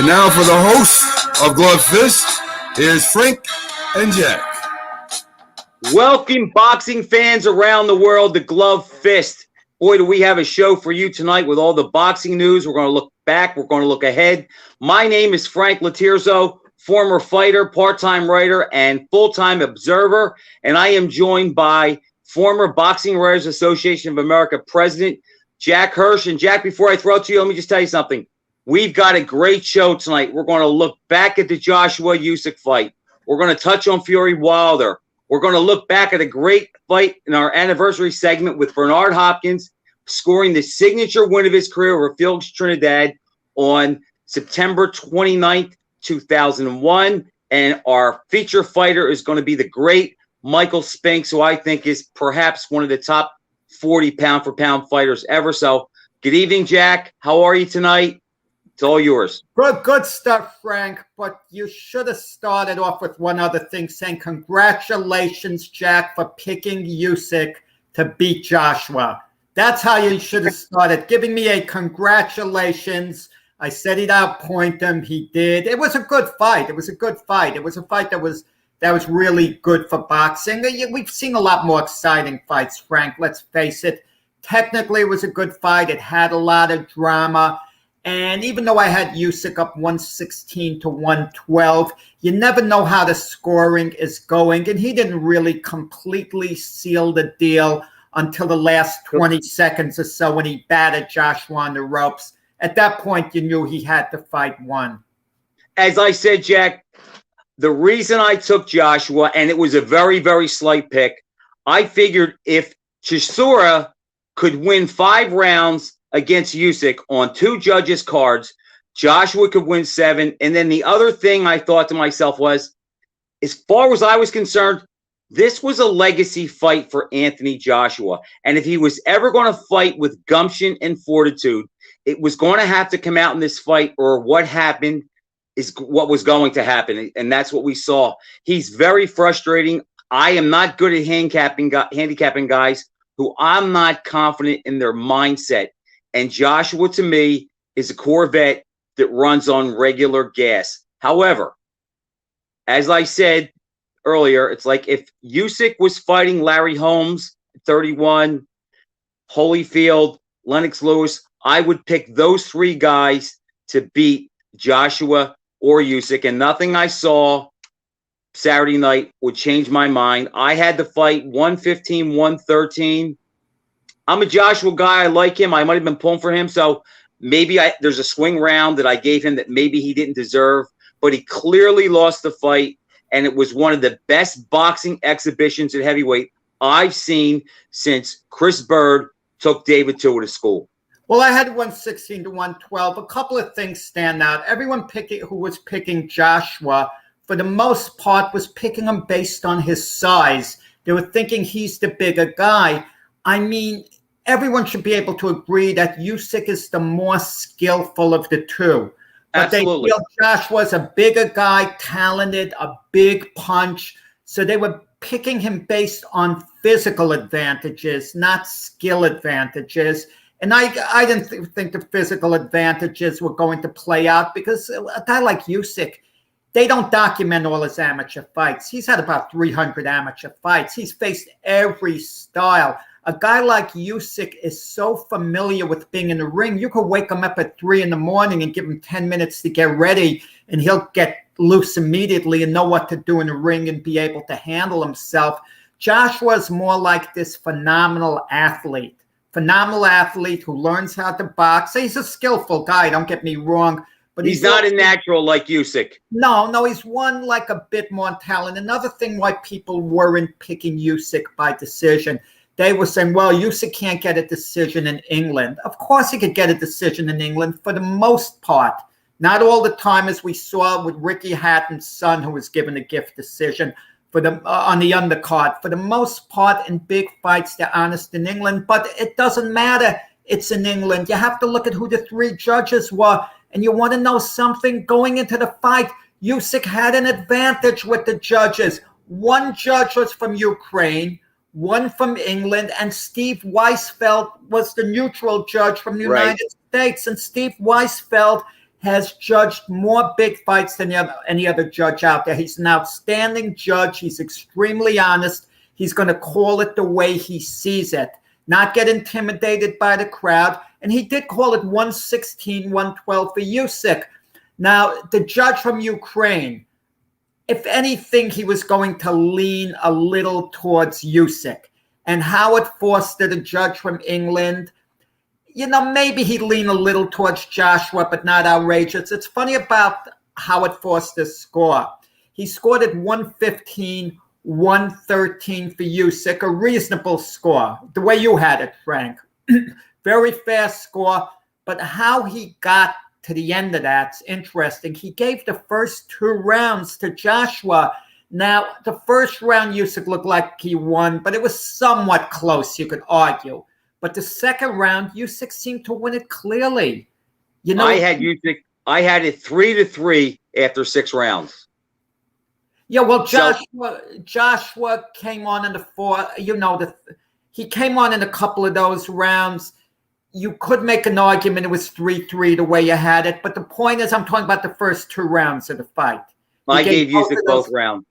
And now for the host of Glove Fist, here's Frank and Jack. Welcome, boxing fans around the world, to Glove Fist. Boy, do we have a show for you tonight with all the boxing news. We're going to look back. We're going to look ahead. My name is Frank Lotierzo, former fighter, part-time writer, and full-time observer. And I am joined by former Boxing Writers Association of America president, Jack Hirsch. And Jack, before I throw it to you, let me just tell you something. We've got a great show tonight. We're going to look back at the Joshua Usyk fight. We're going to touch on Fury Wilder. We're going to look back at a great fight in our anniversary segment with Bernard Hopkins scoring the signature win of his career over Felix Trinidad on September 29th, 2001. And our feature fighter is going to be the great Michael Spinks, who I think is perhaps one of the top 40 pound-for-pound fighters ever. So good evening, Jack. How are you tonight? It's all yours. Good stuff, Frank. But you should have started off with one other thing, saying congratulations, Jack, for picking Usyk to beat Joshua. That's how you should have started, giving me a congratulations. I said he'd outpoint him. He did. It was a good fight. It was a fight that was really good for boxing. We've seen a lot more exciting fights, Frank. Let's face it. Technically, it was a good fight. It had a lot of drama. And even though I had Usyk up 116 to 112, you never know how the scoring is going. And he didn't really completely seal the deal until the last 20 seconds or so when he batted Joshua on the ropes. At that point, you knew he had the fight won. As I said, Jack, the reason I took Joshua, and it was a very, very slight pick, I figured if Chisora could win 5 rounds against Usyk on 2 judges' cards, Joshua could win 7. And then the other thing I thought to myself was, as far as I was concerned, this was a legacy fight for Anthony Joshua. And if he was ever going to fight with gumption and fortitude, it was going to have to come out in this fight, or what happened is what was going to happen. And that's what we saw. He's very frustrating. I am not good at handicapping guys who I'm not confident in their mindset. And Joshua, to me, is a Corvette that runs on regular gas. However, as I said earlier, it's like if Usyk was fighting Larry Holmes at 31, Holyfield, Lennox Lewis, I would pick those 3 guys to beat Joshua or Usyk. And nothing I saw Saturday night would change my mind. I had the fight 115, 113. I'm a Joshua guy. I like him. I might have been pulling for him. So maybe there's a swing round that I gave him that maybe he didn't deserve. But he clearly lost the fight. And it was one of the best boxing exhibitions at heavyweight I've seen since Chris Bird took David Tua to school. Well, I had 116 to 112. A couple of things stand out. Everyone who was picking Joshua, for the most part, was picking him based on his size. They were thinking he's the bigger guy. I mean, everyone should be able to agree that Usyk is the more skillful of the two. But Absolutely. They feel Joshua's a bigger guy, talented, a big punch. So they were picking him based on physical advantages, not skill advantages. And I didn't think the physical advantages were going to play out because a guy like Usyk, they don't document all his amateur fights. He's had about 300 amateur fights. He's faced every style. A guy like Usyk is so familiar with being in the ring. You could wake him up at 3 a.m. and give him 10 minutes to get ready, and he'll get loose immediately and know what to do in the ring and be able to handle himself. Joshua's more like this phenomenal athlete who learns how to box. He's a skillful guy, don't get me wrong. But he's not a natural like Usyk. No, he's one like a bit more talent. Another thing why people weren't picking Usyk by decision, they were saying, well, Usyk can't get a decision in England. Of course he could get a decision in England for the most part. Not all the time, as we saw with Ricky Hatton's son, who was given a gift decision on the undercard. For the most part, in big fights, they're honest in England. But it doesn't matter. It's in England. You have to look at who the 3 judges were. And you want to know something? Going into the fight, Usyk had an advantage with the judges. 1 judge was from Ukraine, 1 from England, and Steve Weisfeld was the neutral judge from the United States. And Steve Weisfeld has judged more big fights than any other judge out there. He's an outstanding judge. He's extremely honest. He's going to call it the way he sees it, not get intimidated by the crowd. And he did call it 116, 112 for Usyk. Now, the judge from Ukraine, if anything, he was going to lean a little towards Usyk. And Howard Foster, the judge from England, maybe he'd lean a little towards Joshua, but not outrageous. It's funny about Howard Foster's score. He scored at 115, 113 for Usyk, a reasonable score, the way you had it, Frank. Very fast score, but how he got to the end of that's interesting. He gave the first 2 rounds to Joshua. Now, the first round, Usyk looked like he won, but it was somewhat close, you could argue. But the second round, Usyk seemed to win it clearly. I had Usyk. I had it 3-3 after 6 rounds. Yeah, well, Joshua came on in the 4th. He came on in a couple of those rounds. You could make an argument it was 3-3 the way you had it, but the point is, I'm talking about the first 2 rounds of the fight. I gave Usyk both rounds.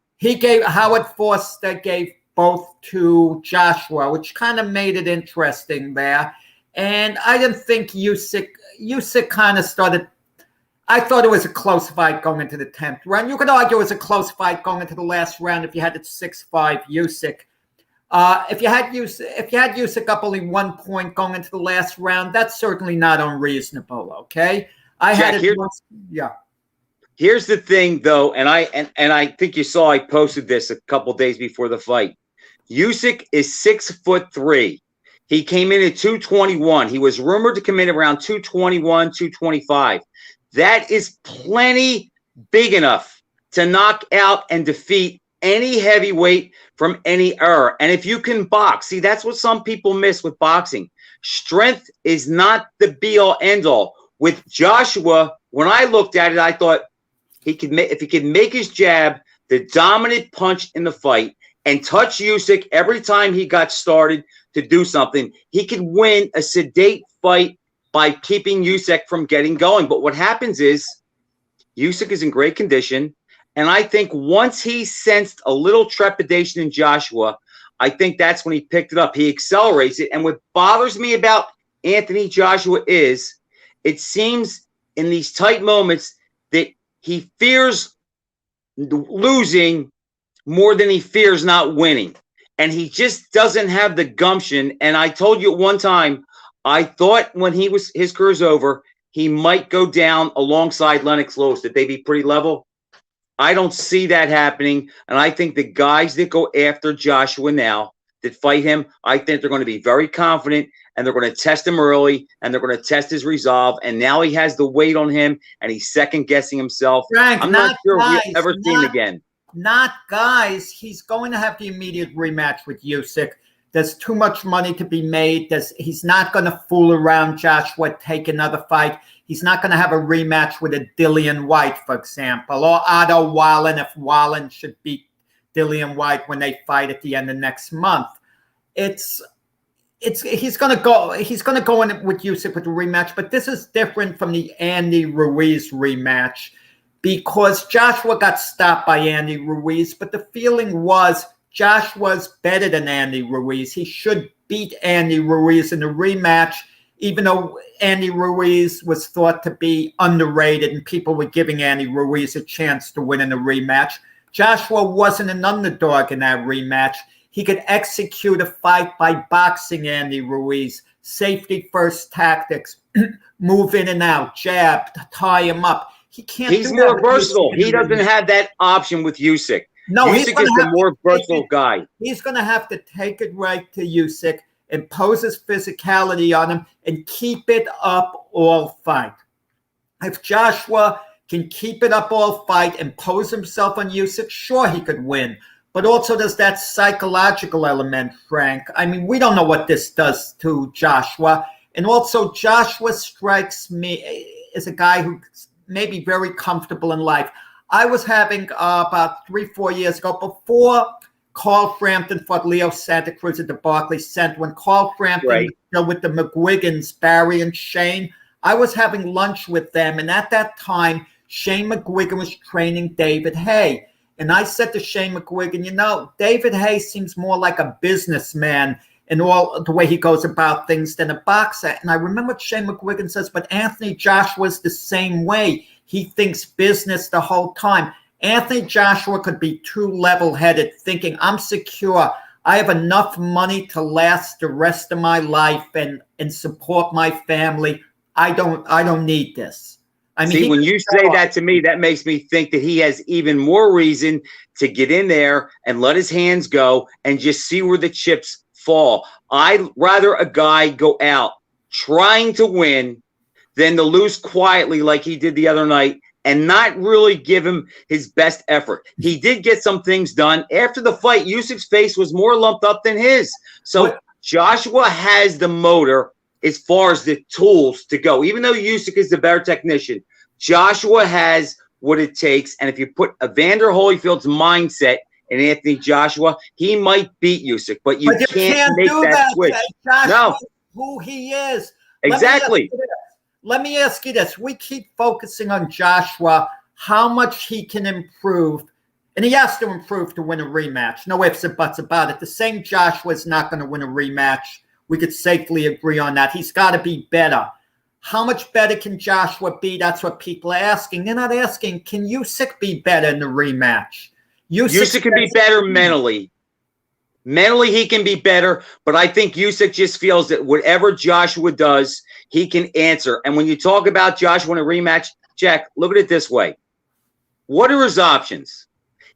Howard Foster gave both to Joshua, which kind of made it interesting there. And I didn't think Usyk kind of started. I thought it was a close fight going into the 10th round. You could argue it was a close fight going into the last round if you had it 6-5 Usyk. If you had Usyk up only 1 point going into the last round, that's certainly not unreasonable. Okay, Here's the thing, though, and I think you saw I posted this a couple days before the fight. Usyk is 6'3". He came in at 221. He was rumored to come in around 221, 225. That is plenty big enough to knock out and defeat any heavyweight from any era. And if you can box, see, that's what some people miss with boxing. Strength is not the be-all, end-all. With Joshua, when I looked at it, I thought if he could make his jab the dominant punch in the fight and touch Usyk every time he got started to do something, he could win a sedate fight by keeping Usyk from getting going. But what happens is Usyk is in great condition. And I think once he sensed a little trepidation in Joshua, I think that's when he picked it up. He accelerates it. And what bothers me about Anthony Joshua is it seems in these tight moments that he fears losing more than he fears not winning. And he just doesn't have the gumption. And I told you at one time, I thought when his career's over, he might go down alongside Lennox Lewis, that they'd be pretty level. I don't see that happening. And I think the guys that go after Joshua now, that fight him, I think they're going to be very confident, and they're going to test him early, and they're going to test his resolve. And now he has the weight on him, and he's second-guessing himself. Frank, I'm not sure we'll ever see him again. Not guys. He's going to have the immediate rematch with Usyk. There's too much money to be made. He's not going to fool around Joshua, take another fight. He's not going to have a rematch with a Dillian White, for example, or Otto Wallen if Wallen should beat Dillian White when they fight at the end of next month. He's going to go in with Usyk with a rematch, but this is different from the Andy Ruiz rematch because Joshua got stopped by Andy Ruiz, but the feeling was Joshua's better than Andy Ruiz. He should beat Andy Ruiz in the rematch, even though Andy Ruiz was thought to be underrated and people were giving Andy Ruiz a chance to win in the rematch. Joshua wasn't an underdog in that rematch. He could execute a fight by boxing Andy Ruiz, safety first tactics, move in and out, jab, tie him up. He's more versatile. He doesn't have that option with Usyk. No, Usyk is the more versatile guy. He's going to have to take it right to Usyk, impose his physicality on him, and keep it up all fight. If Joshua can keep it up all fight, impose himself on Usyk, sure, he could win. But also there's that psychological element, Frank. I mean, we don't know what this does to Joshua. And also Joshua strikes me as a guy who may be very comfortable in life. I was having about 3-4 years ago, before Carl Frampton fought Leo Santa Cruz at the Barclays Center, when Carl Frampton was still with the McGuigans, Barry and Shane, I was having lunch with them, and at that time, Shane McGuigan was training David Haye. And I said to Shane McGuigan, you know, David Haye seems more like a businessman in all the way he goes about things than a boxer. And I remember Shane McGuigan says, but Anthony Joshua's the same way. He thinks business the whole time. Anthony Joshua could be too level-headed, thinking, I'm secure. I have enough money to last the rest of my life and support my family. I don't need this. I mean, see, when you say that to me, that makes me think that he has even more reason to get in there and let his hands go and just see where the chips fall. I'd rather a guy go out trying to win than to lose quietly like he did the other night and not really give him his best effort. He did get some things done. After the fight, Usyk's face was more lumped up than his. So Joshua has the motor as far as the tools to go. Even though Usyk is the better technician, Joshua has what it takes. And if you put Evander Holyfield's mindset in Anthony Joshua, he might beat Usyk, but you can't make that switch. No. Who he is. Exactly. Let me ask you this. We keep focusing on Joshua, how much he can improve. And he has to improve to win a rematch. No ifs and buts about it. The same Joshua is not going to win a rematch. We could safely agree on that. He's got to be better. How much better can Joshua be? That's what people are asking. They're not asking, can Usyk be better in the rematch? Usyk can be better mentally. Mentally, he can be better, but I think Usyk just feels that whatever Joshua does, he can answer. And when you talk about Joshua in a rematch, Jack, look at it this way. What are his options?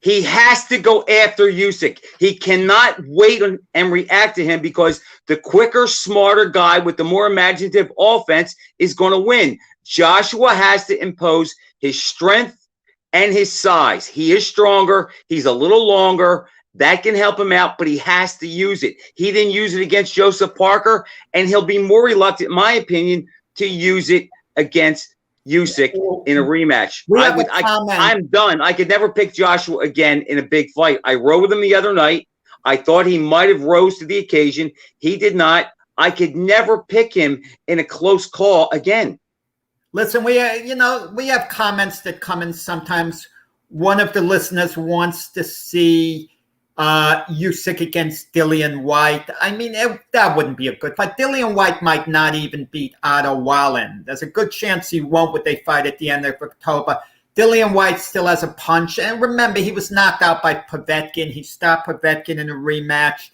He has to go after Usyk. He cannot wait and react to him because the quicker, smarter guy with the more imaginative offense is going to win. Joshua has to impose his strength and his size. He is stronger. He's a little longer. That can help him out, but he has to use it. He didn't use it against Joseph Parker, and he'll be more reluctant, in my opinion, to use it against Usyk in a rematch. I'm done. I could never pick Joshua again in a big fight. I rode with him the other night. I thought he might have rose to the occasion. He did not. I could never pick him in a close call again. Listen, we have comments that come in sometimes. One of the listeners wants to see Usyk against Dillian White. I mean, that wouldn't be a good fight. Dillian White might not even beat Otto Wallin. There's a good chance he won't when they fight at the end of October. Dillian White still has a punch. And remember, he was knocked out by Povetkin. He stopped Povetkin in a rematch.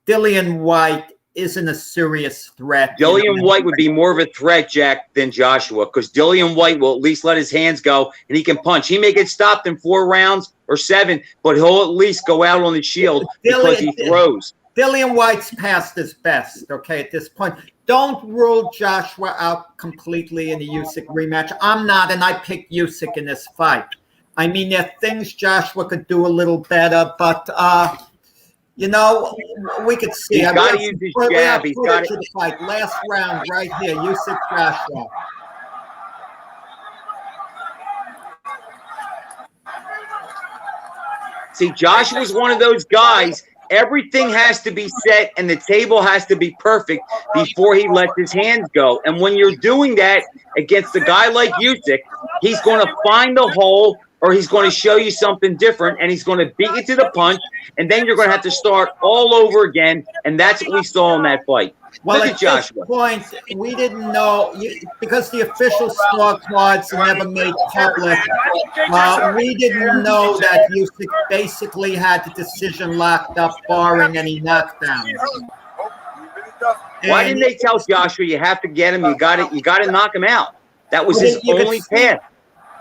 Dillian White isn't a serious threat. Dillian White would be more of a threat, Jack, than Joshua, because Dillian White will at least let his hands go and he can punch. He may get stopped in 4 rounds or 7, but he'll at least go out on the shield because he throws. Dillian White's past his best, okay, at this point. Don't rule Joshua out completely in the Usyk rematch. I'm not, and I picked Usyk in this fight. I mean, there are things Joshua could do a little better, but we could see. He's got to use his jab. He's got to fight. Last round right here, Usyk Joshua. See, Joshua's one of those guys. Everything has to be set and the table has to be perfect before he lets his hands go. And when you're doing that against a guy like Usyk, he's going to find the hole or he's going to show you something different and he's going to beat you to the punch. And then you're going to have to start all over again. And that's what we saw in that fight. Well, look at Joshua. This point, we didn't know because the official scorecards are never made public. We didn't know that Usyk basically had the decision locked up, barring any knockdowns. Why didn't they tell Joshua you have to get him? You got to knock him out. That was his only path.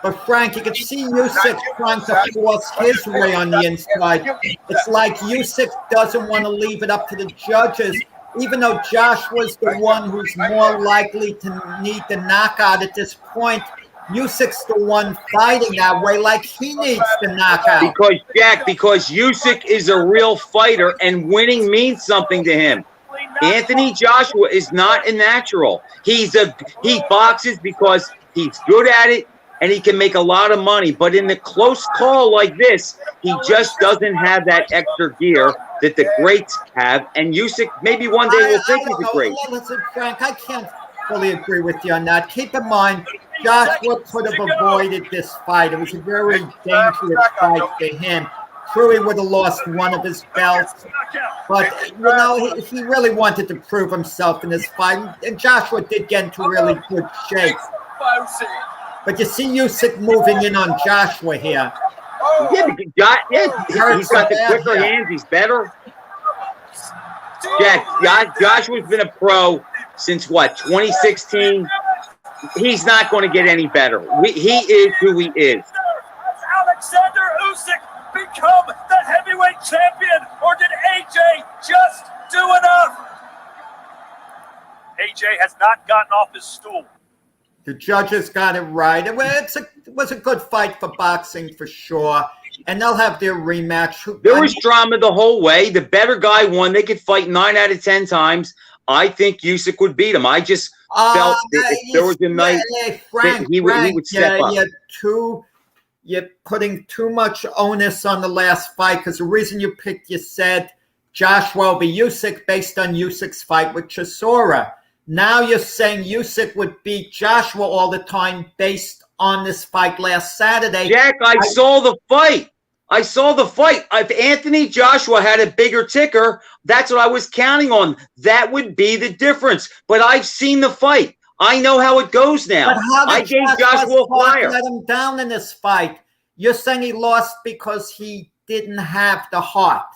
But Frank, you can see Usyk trying to force his way on the inside. It's like Usyk doesn't want to leave it up to the judges. Even though Joshua's the one who's more likely to need the knockout at this point, Usyk's the one fighting that way, like he needs the knockout. Because Usyk is a real fighter, and winning means something to him. Anthony Joshua is not a natural. He boxes because he's good at it, and he can make a lot of money. But in a close call like this, he just doesn't have that extra gear that the greats have. And Usyk, maybe one day we'll think he's a great. Listen, Frank, I can't fully agree with you on that. Keep in mind, Joshua could have avoided this fight. It was a very dangerous fight for him. True, he would have lost one of his belts, but he really wanted to prove himself in this fight, and Joshua did get into really good shape. But you see Usyk moving in on Joshua here. He's got the quicker hands. He's better. Joshua's been a pro since what, 2016? He's not going to get any better. He is who he is. Alexander Usyk become the heavyweight champion, or did AJ just do enough? AJ has not gotten off his stool. The judges got it right. It was a good fight for boxing for sure, and they'll have their rematch. There was drama the whole way. The better guy won. They could fight 9 out of 10 times. I think Usyk would beat him. I just felt that if there was a night that he would step up. You're putting too much onus on the last fight, because the reason you picked, you said Joshua will be Usyk based on Usyk's fight with Chisora. Now you're saying Usyk would beat Joshua all the time based on this fight last Saturday. Jack, I saw the fight. If Anthony Joshua had a bigger ticker, that's what I was counting on. That would be the difference. But I've seen the fight. I know how it goes now. I gave Joshua a flyer. Let him down in this fight. You're saying he lost because he didn't have the heart.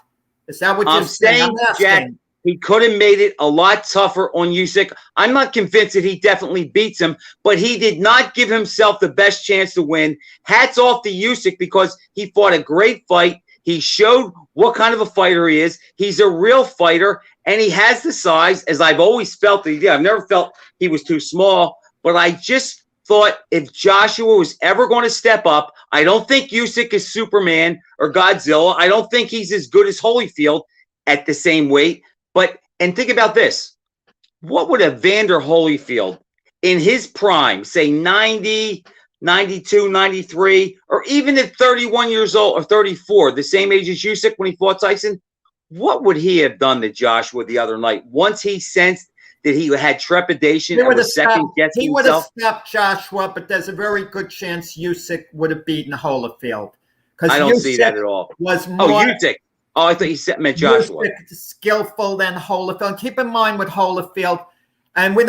Is that what you're saying? Jack, he could have made it a lot tougher on Usyk. I'm not convinced that he definitely beats him, but he did not give himself the best chance to win. Hats off to Usyk because he fought a great fight. He showed what kind of a fighter he is. He's a real fighter, and he has the size, as I've always felt that he did. I've never felt he was too small, but I just thought if Joshua was ever going to step up, I don't think Usyk is Superman or Godzilla. I don't think he's as good as Holyfield at the same weight. And think about this. What would Evander Holyfield in his prime, say 90, 92, 93, or even at 31 years old or 34, the same age as Usyk when he fought Tyson, what would he have done to Joshua the other night once he sensed that he had trepidation and was second guessing himself? He would have stopped Joshua, but there's a very good chance Usyk would have beaten Holyfield. I don't see that at all. Usyk. Oh, I thought you meant Joshua. Skillful than Holyfield. Keep in mind with Holyfield, and we'll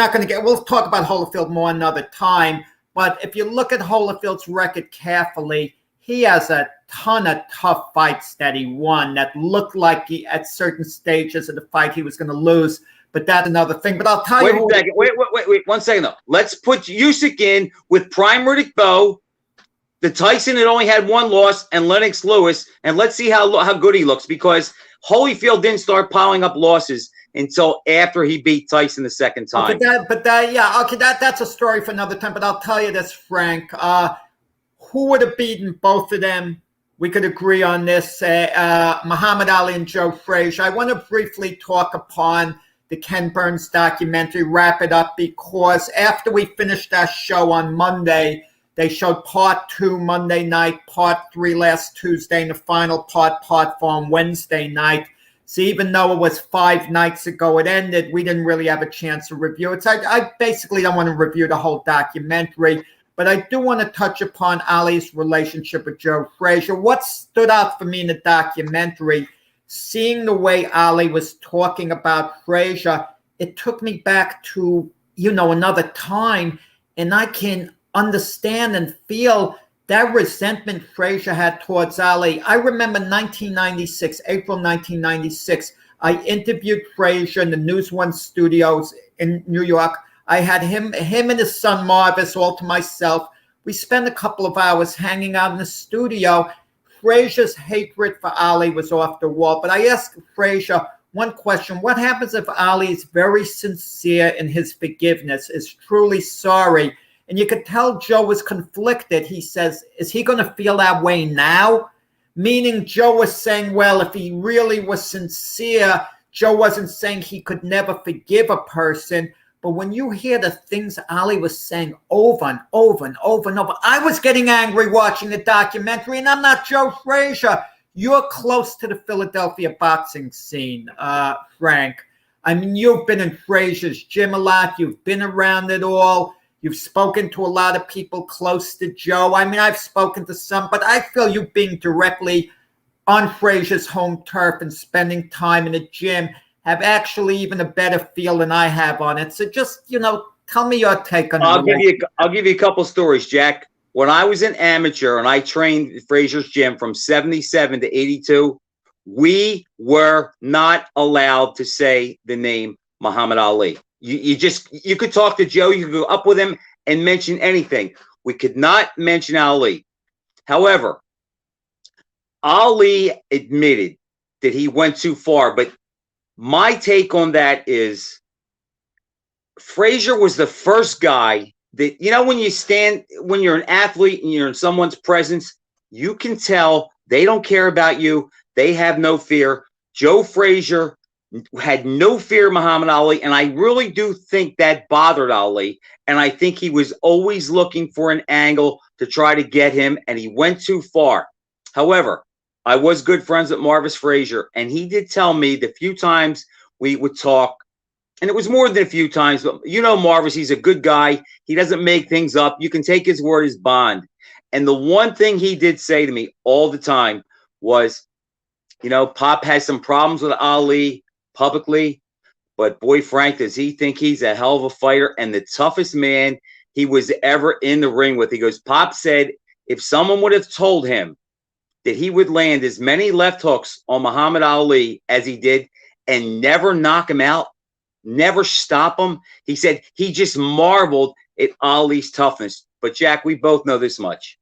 talk about Holyfield more another time, but if you look at Holyfield's record carefully, he has a ton of tough fights that he won that looked like at certain stages of the fight he was going to lose, but that's another thing. But I'll tell you. Wait 1 second though. Let's put Usyk in with Prime Riddick Bowe, the Tyson that only had 1 loss, and Lennox Lewis, and let's see how good he looks, because Holyfield didn't start piling up losses until after he beat Tyson the second time. That's a story for another time. But I'll tell you this, Frank. Who would have beaten both of them? We could agree on this. Muhammad Ali and Joe Frazier. I want to briefly talk upon the Ken Burns documentary, wrap it up, because after we finished our show on Monday, they showed part 2 Monday night, part 3 last Tuesday, and the final part 4 on Wednesday night. So even though it was 5 nights ago it ended, we didn't really have a chance to review it. So I basically don't want to review the whole documentary, but I do want to touch upon Ali's relationship with Joe Frazier. What stood out for me in the documentary, seeing the way Ali was talking about Frazier, it took me back to, another time, and I can understand and feel that resentment Frazier had towards Ali. I remember April 1996, I interviewed Frazier in the News One studios in New York. I had him and his son Marvis all to myself. We spent a couple of hours hanging out in the studio. Frazier's hatred for Ali was off the wall, but I asked Frazier one question: what happens if Ali is very sincere in his forgiveness, is truly sorry? And you could tell Joe was conflicted. He says, is he going to feel that way now? Meaning Joe was saying, well, if he really was sincere, Joe wasn't saying he could never forgive a person. But when you hear the things Ali was saying over and over and over and over, I was getting angry watching the documentary, and I'm not Joe Frazier. You're close to the Philadelphia boxing scene, Frank. I mean, you've been in Frazier's gym a lot. You've been around it all. You've spoken to a lot of people close to Joe. I mean, I've spoken to some, but I feel you being directly on Frazier's home turf and spending time in the gym have actually even a better feel than I have on it. So just, tell me your take on it. I'll give you a couple stories, Jack. When I was an amateur and I trained at Frazier's gym from 77 to 82, we were not allowed to say the name Muhammad Ali. You could talk to Joe, you could go up with him and mention anything. We could not mention Ali. However, Ali admitted that he went too far, but my take on that is Frazier was the first guy that, when you're an athlete and you're in someone's presence, you can tell they don't care about you. They have no fear. Joe Frazier had no fear of Muhammad Ali, and I really do think that bothered Ali, and I think he was always looking for an angle to try to get him, and he went too far. However, I was good friends with Marvis Frazier, and he did tell me the few times we would talk, and it was more than a few times, but Marvis, he's a good guy. He doesn't make things up. You can take his word as bond. And the one thing he did say to me all the time was, Pop has some problems with Ali publicly, but boy, Frank, does he think he's a hell of a fighter and the toughest man he was ever in the ring with. He goes, Pop said if someone would have told him that he would land as many left hooks on Muhammad Ali as he did and never knock him out, never stop him, he said he just marveled at Ali's toughness. But Jack, we both know this much.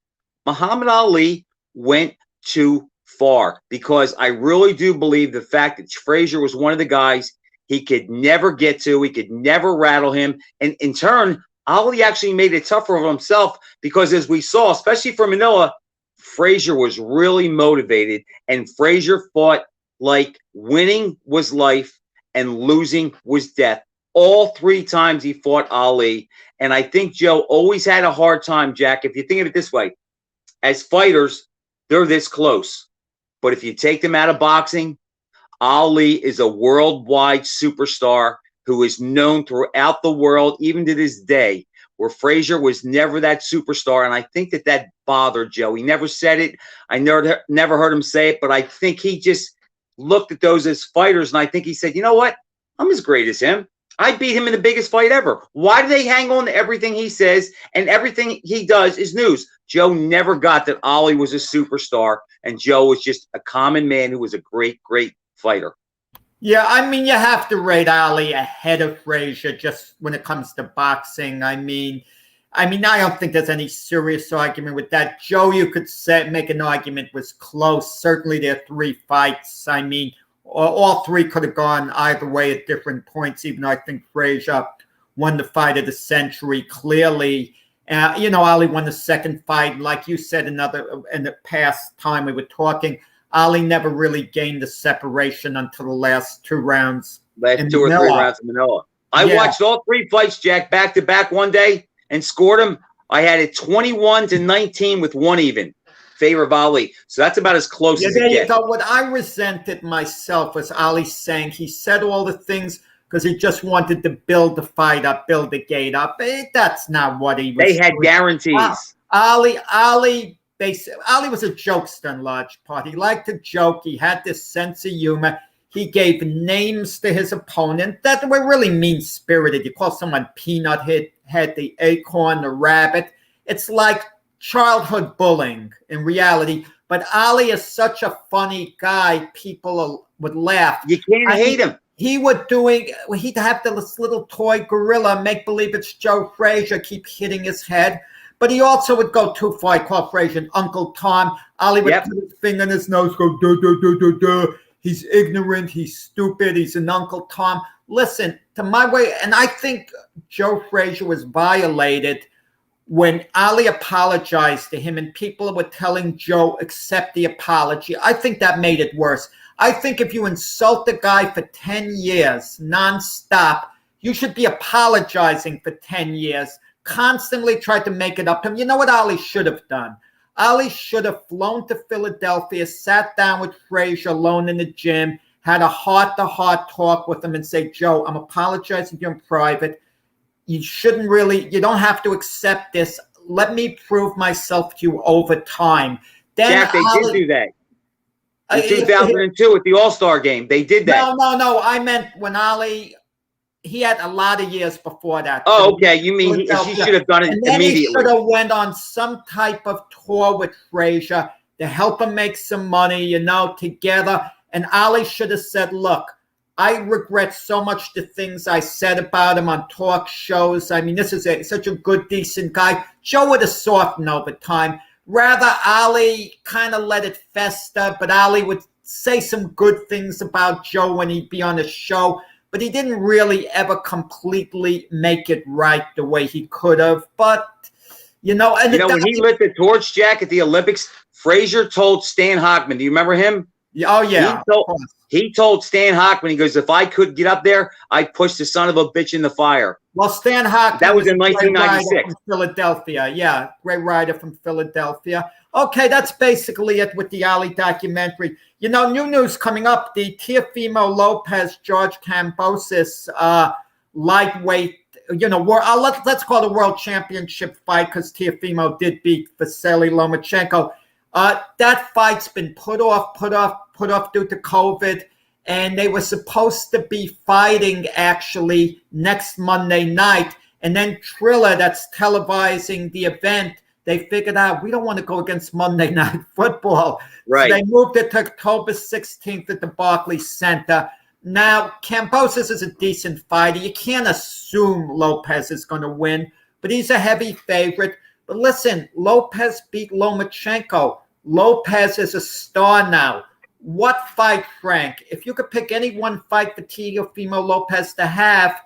Muhammad Ali went too far, because I really do believe the fact that Frazier was one of the guys he could never get to, he could never rattle him. And in turn, Ali actually made it tougher on himself, because as we saw, especially for Manila, Frazier was really motivated, and Frazier fought like winning was life and losing was death. All 3 times he fought Ali. And I think Joe always had a hard time, Jack. If you think of it this way, as fighters, they're this close. But if you take them out of boxing, Ali is a worldwide superstar who is known throughout the world, even to this day, where Frazier was never that superstar. And I think that bothered Joe. He never said it. I never heard him say it, but I think he just looked at those as fighters, and I think he said, you know what? I'm as great as him. I beat him in the biggest fight ever. Why do they hang on to everything he says, and everything he does is news? Joe never got that Ali was a superstar, and Joe was just a common man who was a great, great fighter. Yeah, I mean, you have to rate Ali ahead of Frazier just when it comes to boxing. I mean, I don't think there's any serious argument with that. Joe, you could make an argument, was close. Certainly there are 3 fights. I mean, all 3 could have gone either way at different points, even though I think Frazier won the fight of the century clearly. Ali won the second fight. Like you said, in the past time we were talking, Ali never really gained the separation until the last 2 rounds. Last 2 or 3 rounds in Manila. I watched all 3 fights, Jack, back to back one day and scored them. I had it 21-19 with 1 even. Favor of Ali. So that's about as close as it gets. What I resented myself was Ali saying he said all the things because he just wanted to build the fight up, build the gate up. That's not what he was doing. They had guarantees. Ali was a jokester in large part. He liked to joke. He had this sense of humor. He gave names to his opponent that were really mean-spirited. You call someone Peanut Head, the Acorn, the Rabbit. It's like childhood bullying in reality. But Ali is such a funny guy, people would laugh. You can't hate him. He'd have this little toy gorilla, make believe it's Joe Frazier, keep hitting his head. But he also would go too far. I call Frazier Uncle Tom. Ali would put his finger in his nose, go, duh, duh, duh, duh, duh. He's ignorant. He's stupid. He's an Uncle Tom. Listen, to my way, and I think Joe Frazier was violated when Ali apologized to him and people were telling Joe, accept the apology. I think that made it worse. I think if you insult a guy for 10 years nonstop, you should be apologizing for 10 years, constantly try to make it up to him. You know what Ali should have done? Ali should have flown to Philadelphia, sat down with Frazier alone in the gym, had a heart-to-heart talk with him and say, Joe, I'm apologizing to you in private. You don't have to accept this. Let me prove myself to you over time. Then Jack, they did do that. In 2002 at the All-Star game, they did that. No. I meant when Ali, he had a lot of years before that. Oh, okay. You mean he should have done it and then immediately. He should have went on some type of tour with Frazier to help him make some money, together. And Ali should have said, look, I regret so much the things I said about him on talk shows. I mean, this is such a good, decent guy. Joe would have softened over time. Rather, Ali kind of let it fester, but Ali would say some good things about Joe when he'd be on a show, but he didn't really ever completely make it right the way he could have. But, when he lit the torch, Jack, at the Olympics, Frazier told Stan Hochman, do you remember him? Oh, yeah. He told Stan Hochman, he goes, if I could get up there, I'd push the son of a bitch in the fire. Well, Stan Hochman. That was in 1996. From Philadelphia. Yeah, great writer from Philadelphia. Okay, that's basically it with the Ali documentary. New news coming up. The Teofimo Lopez, George Kambosos lightweight, let's call it a world championship fight because Teofimo did beat Vasily Lomachenko. That fight's been put off due to COVID, and they were supposed to be fighting actually next Monday night. And then Triller, that's televising the event, they figured out we don't want to go against Monday Night Football. Right. So they moved it to October 16th at the Barclays Center. Now, Kambosos is a decent fighter. You can't assume Lopez is going to win, but he's a heavy favorite. But listen, Lopez beat Lomachenko. Lopez is a star now. What fight, Frank? If you could pick any one fight for Teofimo Lopez to have,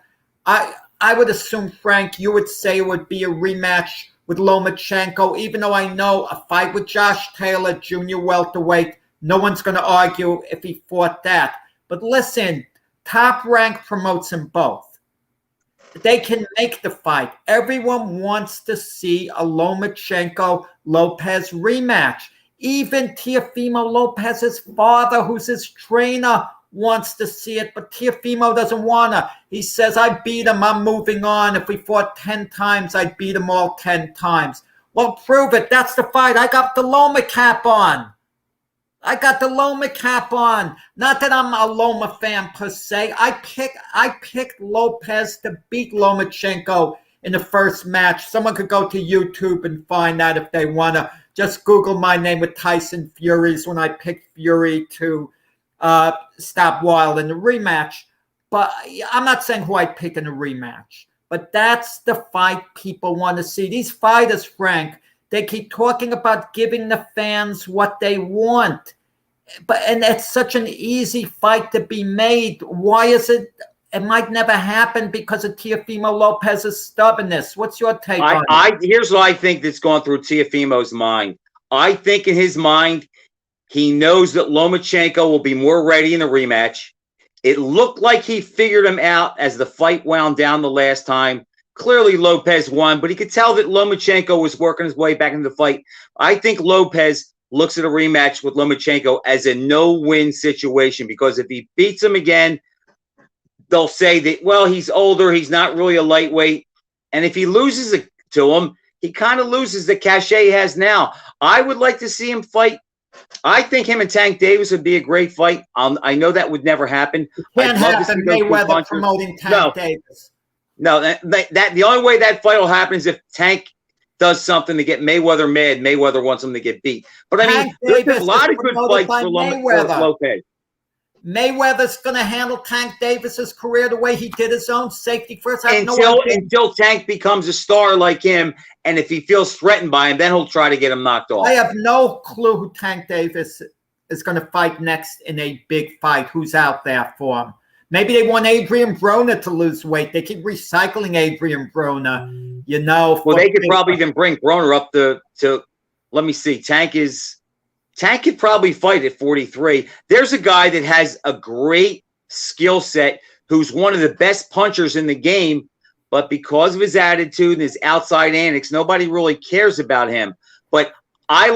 I would assume, Frank, you would say it would be a rematch with Lomachenko, even though I know a fight with Josh Taylor, junior welterweight, no one's going to argue if he fought that. But listen, Top Rank promotes them both. They can make the fight. Everyone wants to see a Lomachenko-Lopez rematch. Even Teofimo Lopez's father, who's his trainer, wants to see it, but Teofimo doesn't want to. He says, I beat him, I'm moving on. If we fought 10 times, I'd beat him all 10 times. Well, prove it. That's the fight. I got the Loma cap on. Not that I'm a Loma fan per se. I picked Lopez to beat Lomachenko in the first match. Someone could go to YouTube and find that if they want to. Just Google my name with Tyson Fury's when I picked Fury to stop Wilde in the rematch. But I'm not saying who I pick in the rematch. But that's the fight people want to see. These fighters, Frank, they keep talking about giving the fans what they want. And it's such an easy fight to be made. Why is it? It might never happen because of Teofimo Lopez's stubbornness. What's your take on it? Here's what I think that's going through Teofimo's mind. I think in his mind, he knows that Lomachenko will be more ready in the rematch. It looked like he figured him out as the fight wound down the last time. Clearly, Lopez won, but he could tell that Lomachenko was working his way back into the fight. I think Lopez looks at a rematch with Lomachenko as a no-win situation because if he beats him again, they'll say that, well, he's older, he's not really a lightweight. And if he loses to him, he kind of loses the cachet he has now. I would like to see him fight. I think him and Tank Davis would be a great fight. I know that would never happen. Can't happen. Mayweather promoting Tank Davis. No, that the only way that fight will happen is if Tank does something to get Mayweather mad. Mayweather wants him to get beat. But I mean, there's a lot of good fights for Lopez. Mayweather's going to handle Tank Davis's career the way he did his own, safety first. Until Tank becomes a star like him, and if he feels threatened by him, then he'll try to get him knocked off. I have no clue who Tank Davis is going to fight next in a big fight. Who's out there for him? Maybe they want Adrian Broner to lose weight. They keep recycling Adrian Broner, you know. Well, they could probably even bring Broner up to let me see. Tank could probably fight at 43. There's a guy that has a great skill set who's one of the best punchers in the game, but because of his attitude and his outside antics, nobody really cares about him. But I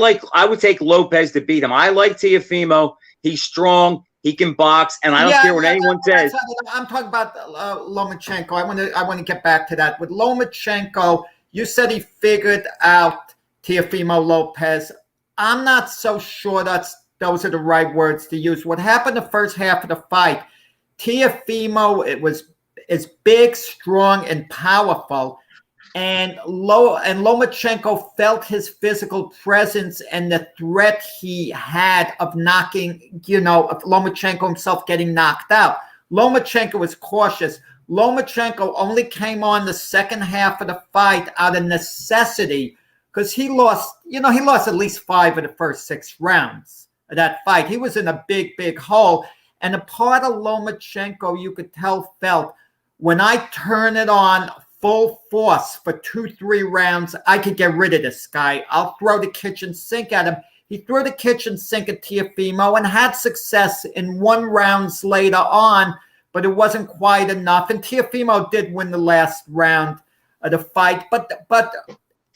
would take Lopez to beat him. I like Teofimo. He's strong. He can box, and I don't care what anyone says. I'm talking about Lomachenko. I want to get back to that. With Lomachenko, you said he figured out Teofimo Lopez. I'm not so sure those are the right words to use. What happened the first half of the fight, Teofimo, is big, strong, and powerful. And Lomachenko felt his physical presence and the threat he had of knocking, of Lomachenko himself getting knocked out. Lomachenko was cautious. Lomachenko only came on the second half of the fight out of necessity because he lost at least 5 of the first 6 rounds of that fight. He was in a big, big hole. And a part of Lomachenko, you could tell, felt, when I turn it on full force for 2-3 rounds, I could get rid of this guy. I'll throw the kitchen sink at him. He threw the kitchen sink at Teofimo and had success in 1 rounds later on, but it wasn't quite enough. And Teofimo did win the last round of the fight. But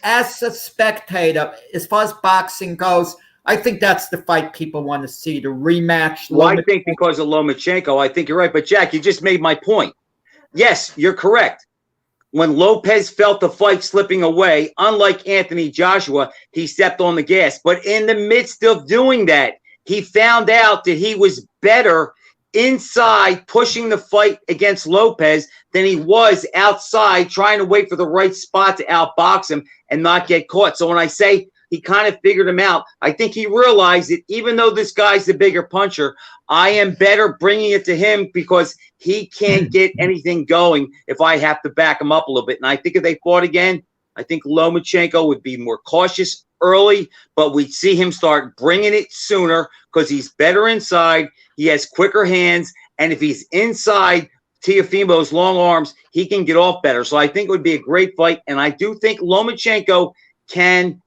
as a spectator, as far as boxing goes, I think that's the fight people want to see, the rematch. Well, I think because of Lomachenko, I think you're right. But, Jack, you just made my point. Yes, you're correct. When Lopez felt the fight slipping away, unlike Anthony Joshua, he stepped on the gas. But in the midst of doing that, he found out that he was better inside pushing the fight against Lopez than he was outside trying to wait for the right spot to outbox him and not get caught. So when I say he kind of figured him out, I think he realized that even though this guy's the bigger puncher, I am better bringing it to him because he can't get anything going if I have to back him up a little bit. And I think if they fought again, I think Lomachenko would be more cautious early, but we'd see him start bringing it sooner because he's better inside. He has quicker hands. And if he's inside Teofimo's long arms, he can get off better. So I think it would be a great fight. And I do think Lomachenko can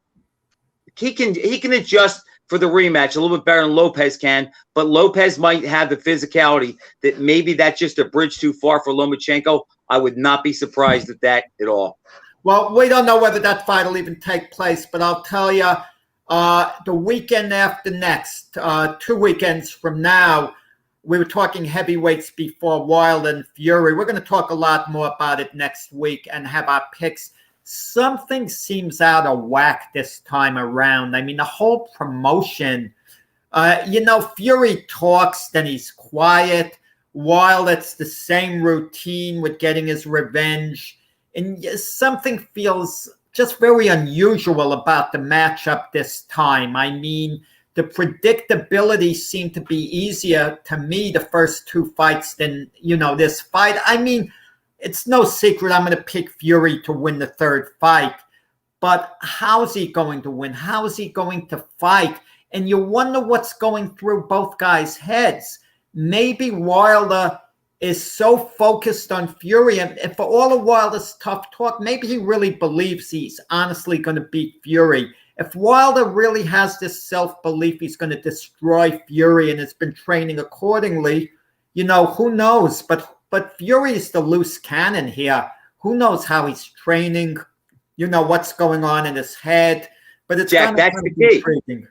adjust for the rematch a little bit better than Lopez can, but Lopez might have the physicality that maybe that's just a bridge too far for Lomachenko. I would not be surprised at that at all. Well, we don't know whether that fight will even take place, but I'll tell you, the weekend after next, 2 weekends from now, we were talking heavyweights before, Wilder and Fury. We're going to talk a lot more about it next week and have our picks. Something seems out of whack this time around. I mean, the whole promotion, Fury talks, then he's quiet. While it's the same routine with getting his revenge. And something feels just very unusual about the matchup this time. I mean, the predictability seemed to be easier to me the first 2 fights than, this fight. I mean, it's no secret I'm going to pick Fury to win the 3rd fight. But how's he going to win? How is he going to fight? And you wonder what's going through both guys' heads. Maybe Wilder is so focused on Fury, and for all of Wilder's tough talk, maybe he really believes he's honestly going to beat Fury. If Wilder really has this self-belief he's going to destroy Fury and has been training accordingly, who knows? But Fury is the loose cannon here. Who knows how he's training? What's going on in his head. But it's Jack, that's the key. Intriguing.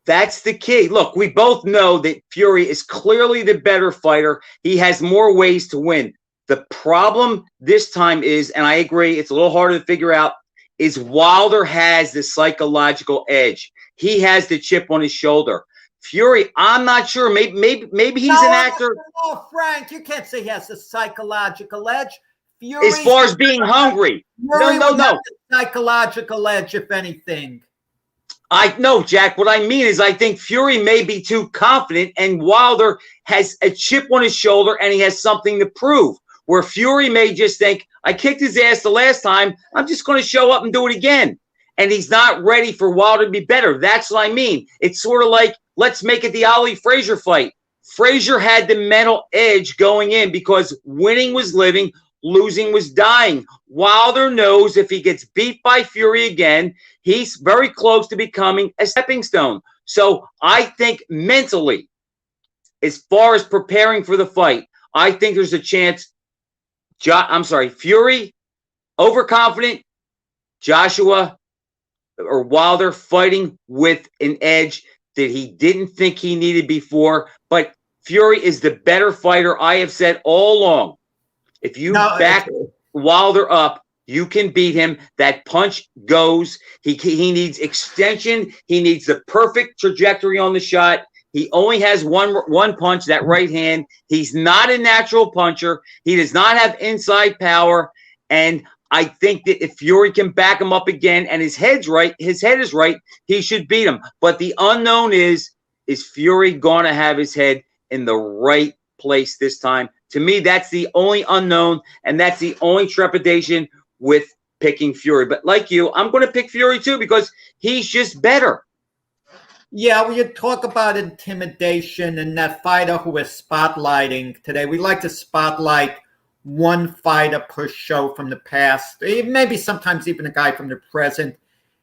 That's the key. Look, we both know that Fury is clearly the better fighter. He has more ways to win. The problem this time is, and I agree, it's a little harder to figure out, is Wilder has the psychological edge. He has the chip on his shoulder. Fury, I'm not sure. Maybe he's an actor. No, Frank, you can't say he has a psychological edge. Fury, as far as being hungry. No. Psychological edge, if anything. I know, Jack. What I mean is I think Fury may be too confident and Wilder has a chip on his shoulder and he has something to prove. Where Fury may just think, I kicked his ass the last time. I'm just going to show up and do it again. And he's not ready for Wilder to be better. That's what I mean. It's sort of like, let's make it the Ali Frazier fight. Frazier had the mental edge going in because winning was living, losing was dying. Wilder knows if he gets beat by Fury again, he's very close to becoming a stepping stone. So I think mentally, as far as preparing for the fight, I think there's a chance. Fury, overconfident, Joshua or Wilder fighting with an edge that he didn't think he needed before. But Fury is the better fighter. I have said all along. If you back Wilder up, you can beat him. That punch goes. He needs extension. He needs the perfect trajectory on the shot. He only has one punch, that right hand. He's not a natural puncher. He does not have inside power. And I think that if Fury can back him up again and his head is right, he should beat him. But the unknown is Fury going to have his head in the right place this time? To me, that's the only unknown, and that's the only trepidation with picking Fury. But like you, I'm going to pick Fury too because he's just better. Yeah, when you talk about intimidation and that fighter who is spotlighting today, we like to spotlight one fighter per show from the past, maybe sometimes even a guy from the present,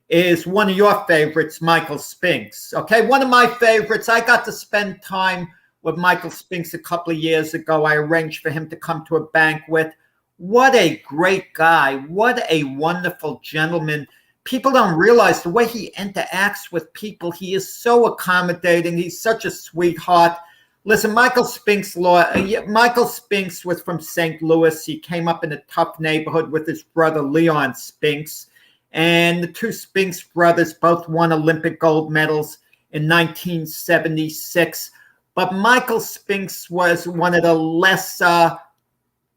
is one of your favorites, Michael Spinks. Okay, one of my favorites. I got to spend time with Michael Spinks a couple of years ago. I arranged for him to come to a banquet. What a great guy. What a wonderful gentleman. People don't realize the way he interacts with people. He is so accommodating. He's such a sweetheart. Listen, Michael Spinks was from St. Louis. He came up in a tough neighborhood with his brother Leon Spinks. And the two Spinks brothers both won Olympic gold medals in 1976. But Michael Spinks was one of the less,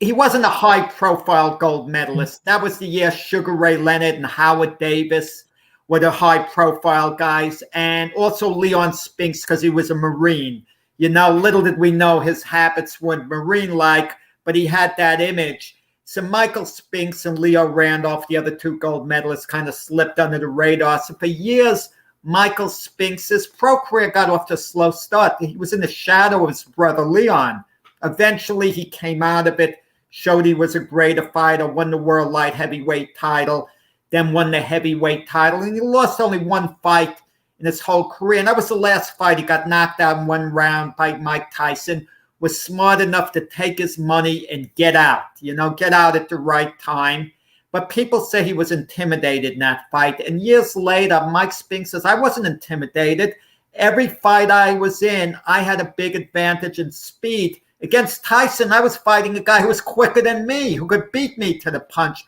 he wasn't a high-profile gold medalist. That was the year Sugar Ray Leonard and Howard Davis were the high-profile guys. And also Leon Spinks because he was a Marine. You know, little did we know his habits were Marine-like, but he had that image. So Michael Spinks and Leo Randolph, the other two gold medalists, kind of slipped under the radar. So for years, Michael Spinks' pro career got off to a slow start. He was in the shadow of his brother Leon. Eventually, he came out of it, showed he was a greater fighter, won the world light heavyweight title, then won the heavyweight title, and he lost only one fight in his whole career. And that was the last fight. He got knocked out in one round by Mike Tyson, was smart enough to take his money and get out, get out at the right time. But people say he was intimidated in that fight. And years later, Mike Spinks says, I wasn't intimidated. Every fight I was in, I had a big advantage in speed. Against Tyson, I was fighting a guy who was quicker than me, who could beat me to the punch.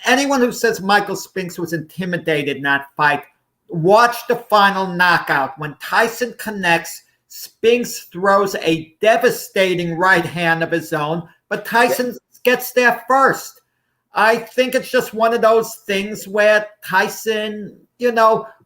Anyone who says Michael Spinks was intimidated in that fight, watch the final knockout. When Tyson connects, Spinks throws a devastating right hand of his own, but Tyson gets there first. I think it's just one of those things where Tyson,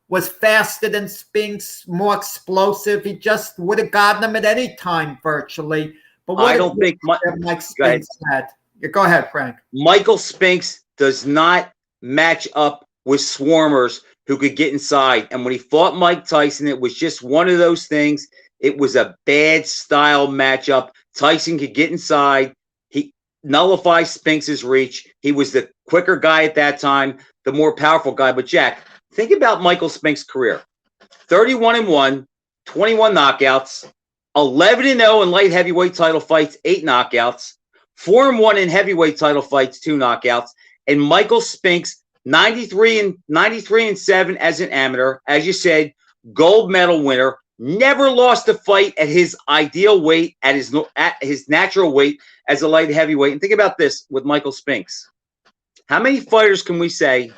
was faster than Spinks, more explosive. He just would have gotten him at any time virtually. But what I don't think Mike Spinks had. Go ahead, Frank. Michael Spinks does not match up with swarmers who could get inside. And when he fought Mike Tyson, it was just one of those things. It was a bad style matchup. Tyson could get inside. He nullified Spinks' reach. He was the quicker guy at that time, the more powerful guy. But Jack, think about Michael Spinks' career. 31-1, 21 knockouts, 11-0 in light heavyweight title fights, 8 knockouts, 4-1 in heavyweight title fights, 2 knockouts. And Michael Spinks, 93-7 as an amateur. As you said, gold medal winner. Never lost a fight at his ideal weight, at his natural weight as a light heavyweight. And think about this with Michael Spinks. How many fighters can we say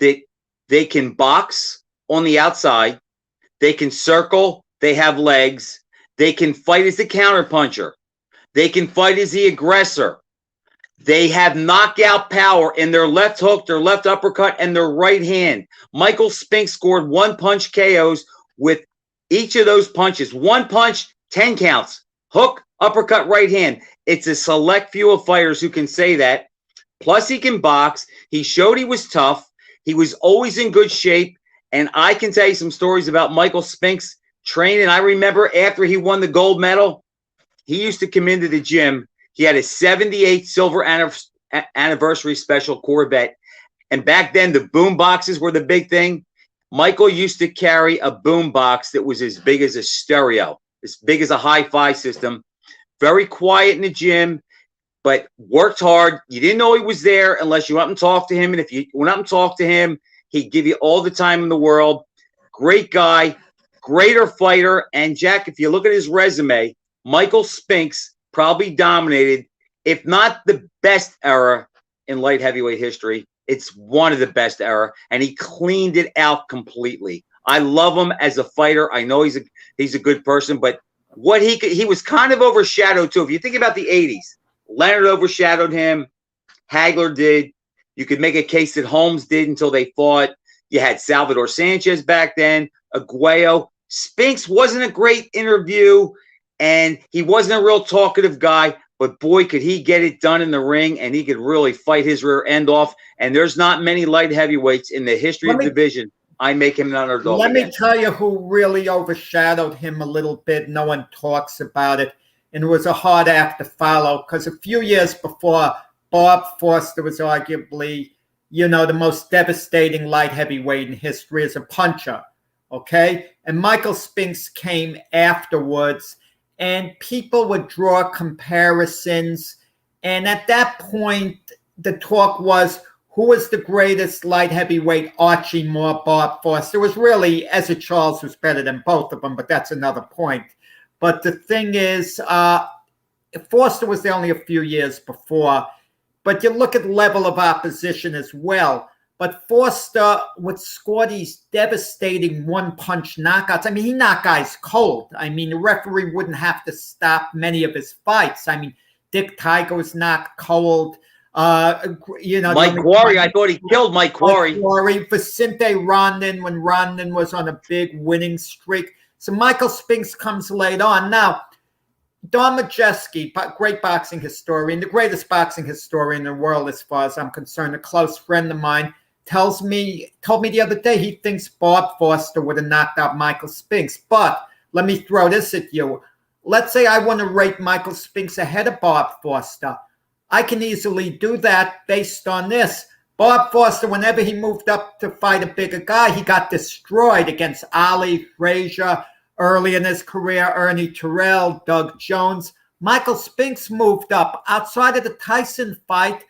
that they can box on the outside, they can circle, they have legs, they can fight as the counterpuncher, they can fight as the aggressor, they have knockout power in their left hook, their left uppercut, and their right hand. Michael Spinks scored one-punch KOs with each of those punches. One punch, 10 counts. Hook, uppercut, right hand. It's a select few of fighters who can say that. Plus, he can box. He showed he was tough. He was always in good shape. And I can tell you some stories about Michael Spinks training. I remember after he won the gold medal, he used to come into the gym. He had a 78 silver anniversary special Corvette. And back then, the boom boxes were the big thing. Michael used to carry a boom box that was as big as a stereo, as big as a hi-fi system. Very quiet in the gym, but worked hard. You didn't know he was there unless you went up and talked to him. And if you went up and talked to him, he'd give you all the time in the world. Great guy, greater fighter. And Jack, if you look at his resume, Michael Spinks probably dominated, if not the best era in light heavyweight history, it's one of the best era, and he cleaned it out completely. I love him as a fighter. I know he's a good person, but what he was kind of overshadowed too. If you think about the 80s, Leonard overshadowed him, Hagler did. You could make a case that Holmes did until they fought. You had Salvador Sanchez back then, Aguayo. Spinks wasn't a great interview, and he wasn't a real talkative guy, but boy, could he get it done in the ring, and he could really fight his rear end off. And there's not many light heavyweights in the history of the division. I make him an underdog. Let me tell you who really overshadowed him a little bit. No one talks about it, and it was a hard act to follow because a few years before, Bob Foster was arguably, the most devastating light heavyweight in history as a puncher, okay? And Michael Spinks came afterwards, and people would draw comparisons. And at that point, the talk was, who was the greatest light heavyweight, Archie Moore, Bob Foster? It was really, Ezra Charles was better than both of them, but that's another point. But the thing is, Foster was there only a few years before. But you look at level of opposition as well. But Foster would score these devastating one-punch knockouts. I mean, he knocked guys cold. I mean, the referee wouldn't have to stop many of his fights. I mean, Dick Tiger was knocked cold. Mike Quarry, I thought he killed Mike Quarry. Vicente Rondon, when Rondon was on a big winning streak. So Michael Spinks comes late on. Now, Don Majeski, great boxing historian, the greatest boxing historian in the world as far as I'm concerned, a close friend of mine, told me the other day he thinks Bob Foster would have knocked out Michael Spinks. But let me throw this at you. Let's say I want to rate Michael Spinks ahead of Bob Foster. I can easily do that based on this. Bob Foster, whenever he moved up to fight a bigger guy, he got destroyed against Ali, Frazier, early in his career, Ernie Terrell, Doug Jones. Michael Spinks moved up outside of the Tyson fight.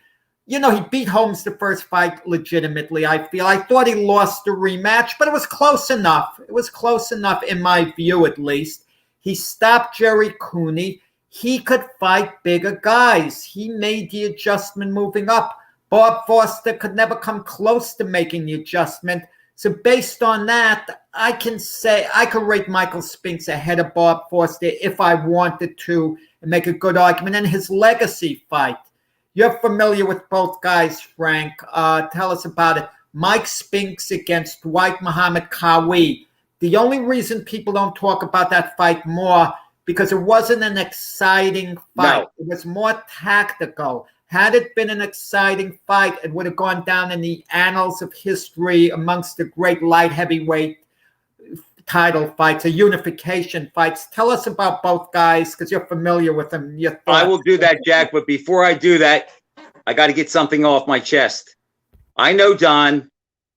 He beat Holmes the first fight legitimately, I feel. I thought he lost the rematch, but it was close enough. It was close enough, in my view at least. He stopped Jerry Cooney. He could fight bigger guys. He made the adjustment moving up. Bob Foster could never come close to making the adjustment. So based on that, I can say I could rate Michael Spinks ahead of Bob Foster if I wanted to and make a good argument. And his legacy fight. You're familiar with both guys, Frank. Tell us about it. Mike Spinks against Dwight Muhammad Qawi. The only reason people don't talk about that fight more because it wasn't an exciting fight. No. It was more tactical. Had it been an exciting fight, it would have gone down in the annals of history amongst the great light heavyweight title fights, or unification fights. Tell us about both guys because you're familiar with them. I will do that, Jack. But before I do that, I got to get something off my chest. I know Don.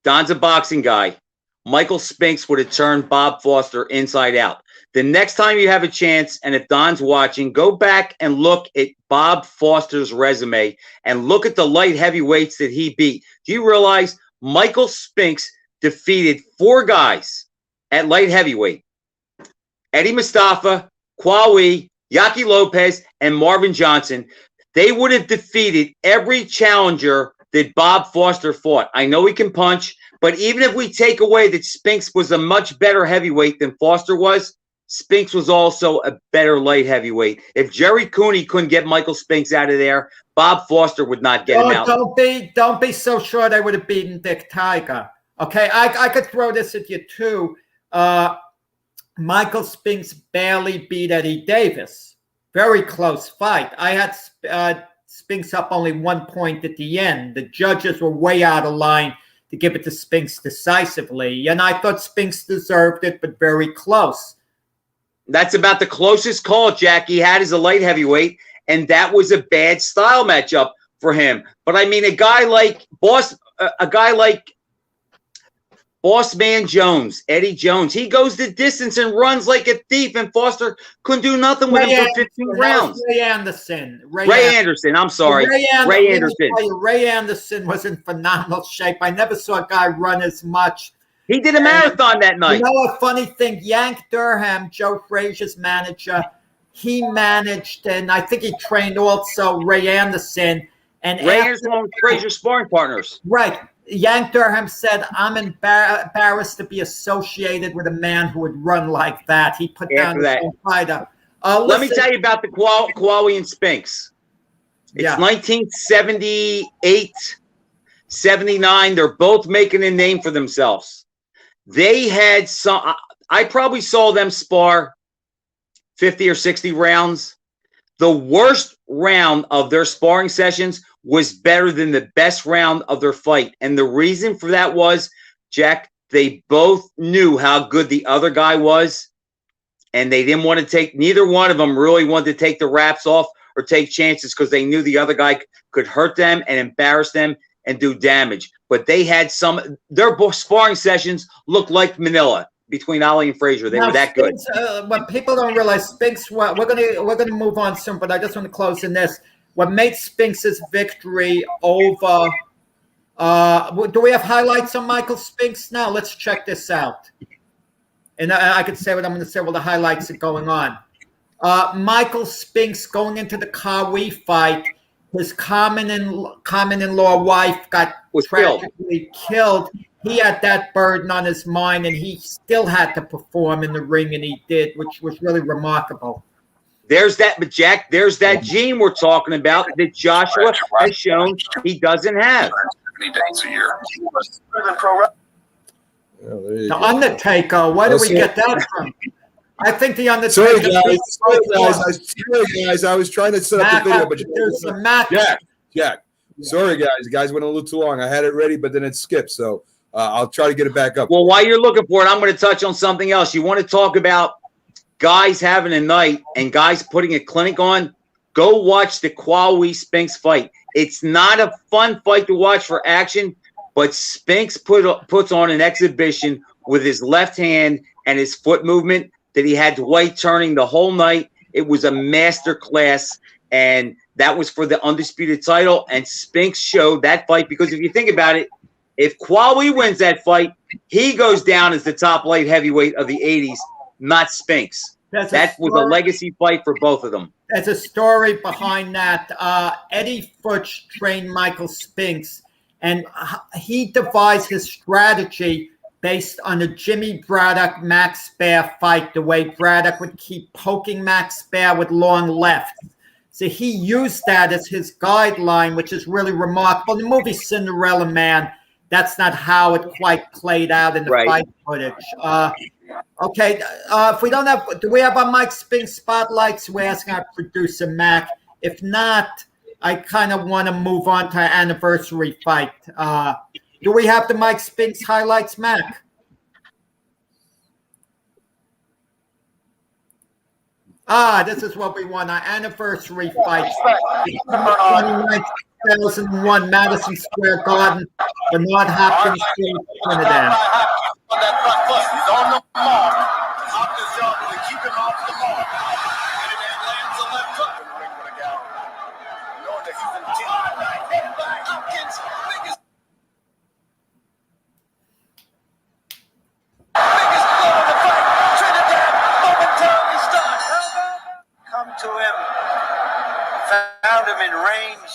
Don's a boxing guy. Michael Spinks would have turned Bob Foster inside out. The next time you have a chance, and if Don's watching, go back and look at Bob Foster's resume and look at the light heavyweights that he beat. Do you realize Michael Spinks defeated 4 guys at light heavyweight? Eddie Mustafa, Qawi, Yaki Lopez, and Marvin Johnson. They would have defeated every challenger that Bob Foster fought. I know he can punch, but even if we take away that Spinks was a much better heavyweight than Foster was, Spinks was also a better light heavyweight. If Jerry Cooney couldn't get Michael Spinks out of there, Bob Foster would not get him out. Don't be so sure they would have beaten Dick Tiger. Okay, I could throw this at you too. Michael Spinks barely beat Eddie Davis. Very close fight. I had Spinks up only 1 point at the end. The judges were way out of line to give it to Spinks decisively. And I thought Spinks deserved it, but very close. That's about the closest call Jack he had as a light heavyweight, and that was a bad style matchup for him. But I mean, a guy like Boss Man Jones, Eddie Jones, he goes the distance and runs like a thief, and Foster couldn't do nothing with him for 15 rounds. Ray Anderson. Ray Anderson. I'm sorry. Ray Anderson. Ray Anderson was in phenomenal shape. I never saw a guy run as much. He did a marathon that night. You know a funny thing? Yank Durham, Joe Frazier's manager, he managed, and I think he trained also Ray Anderson. And Ray Anderson was Frazier's sparring partners. Right. Yank Durham said, "I'm embarrassed to be associated with a man who would run like that." He put down his own fighter. Let me tell you about the Kwawi and Spinks. It's 1978, 79. They're both making a name for themselves. They had some. I probably saw them spar 50 or 60 rounds. The worst round of their sparring sessions was better than the best round of their fight. And the reason for that was, Jack, they both knew how good the other guy was. And they didn't want to take, neither one of them really wanted to take the wraps off or take chances because they knew the other guy could hurt them and embarrass them and do damage. But they had their sparring sessions looked like Manila between Ali and Frazier. They were that Spinks, good. What people don't realize, Spinks, we're gonna move on soon, but I just want to close in this. What made Spinks' victory over do we have highlights on Michael Spinks now? Let's check this out. And I could say what I'm going to say while the highlights are going on. Michael Spinks going into the Kawi fight, his common-in-law wife got tragically killed. He had that burden on his mind, and he still had to perform in the ring, and he did, which was really remarkable. There's that, but Jack, there's that gene we're talking about that Joshua has shown he doesn't have. 70 days a year. The Undertaker, where do we get that from? I think the Undertaker. Sorry, guys. I was trying to set up the video, but there's a match. Jack. Sorry, guys. You guys went a little too long. I had it ready, but then it skipped. So I'll try to get it back up. Well, while you're looking for it, I'm going to touch on something else. You want to talk about guys having a night and guys putting a clinic on? Go watch the Kwawi Spinks fight. It's not a fun fight to watch for action, but Spinks puts on an exhibition with his left hand and his foot movement that he had Dwight turning the whole night. It was a master class, and that was for the undisputed title. And Spinks showed that fight because if you think about it, if Kwawi wins that fight, he goes down as the top light heavyweight of the 80s, not Spinks. That was a legacy fight for both of them. There's a story behind that. Eddie Futch trained Michael Spinks, and he devised his strategy based on the Jimmy Braddock Max Baer fight, the way Braddock would keep poking Max Baer with long lefts. So he used that as his guideline, which is really remarkable. In the movie Cinderella Man, that's not how it quite played out in the fight footage. Okay, if we don't have, do we have our Mike Spinks spotlights? We're asking our producer, Mac. If not, I kind of want to move on to our anniversary fight. Do we have the Mike Spinks highlights, Mac? This is what we want, our anniversary fight. 29th, 2001, Madison Square Garden, Bernard Hopkins, Trinidad. On that front foot, he's on the mark. Hopkins job to keep him off the mark. Trinidad lands a left hook in the ring with a gal. Knowing that he's in the team. Right hit by Hopkins. Biggest blow of the fight. Trinidad momentarily stunned. Come to him. Found him in range.